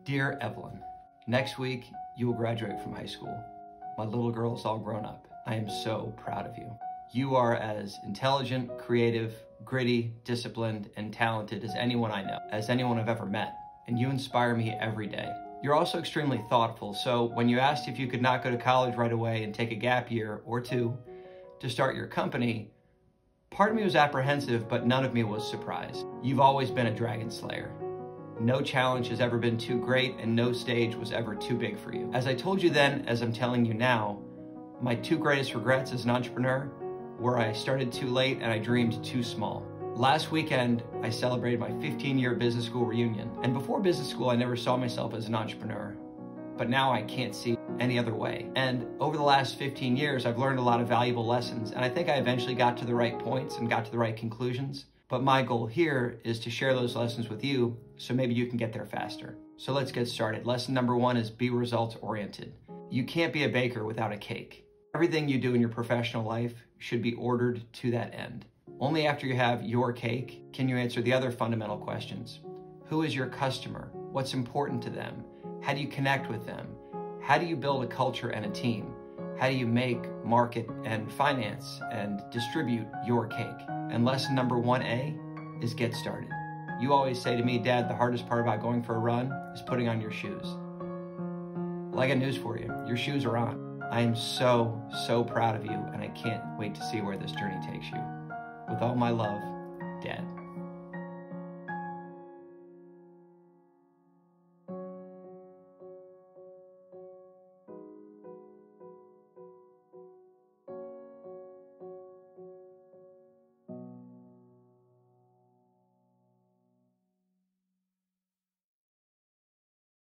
Dear Evelyn, next week you will graduate from high school. My little girl is all grown up. I am so proud of you. You are as intelligent, creative, gritty, disciplined, and talented as anyone I know, as anyone I've ever met, and you inspire me every day. You're also extremely thoughtful, so when you asked if you could not go to college right away and take a gap year or two to start your company, part of me was apprehensive, but none of me was surprised. You've always been a dragon slayer. No challenge has ever been too great, and no stage was ever too big for you. As I told you then, as I'm telling you now, my two greatest regrets as an entrepreneur were I started too late and I dreamed too small. Last weekend, I celebrated my 15-year business school reunion. And before business school, I never saw myself as an entrepreneur. But now I can't see any other way. And over the last 15 years, I've learned a lot of valuable lessons. And I think I eventually got to the right points and got to the right conclusions. But my goal here is to share those lessons with you so maybe you can get there faster. So let's get started. Lesson number one is be results oriented. You can't be a baker without a cake. Everything you do in your professional life should be ordered to that end. Only after you have your cake can you answer the other fundamental questions. Who is your customer? What's important to them? How do you connect with them? How do you build a culture and a team? How do you make, market, and finance and distribute your cake? And lesson number 1A is get started. You always say to me, Dad, the hardest part about going for a run is putting on your shoes. Well, I got news for you. Your shoes are on. I am so proud of you, and I can't wait to see where this journey takes you. With all my love, Dad.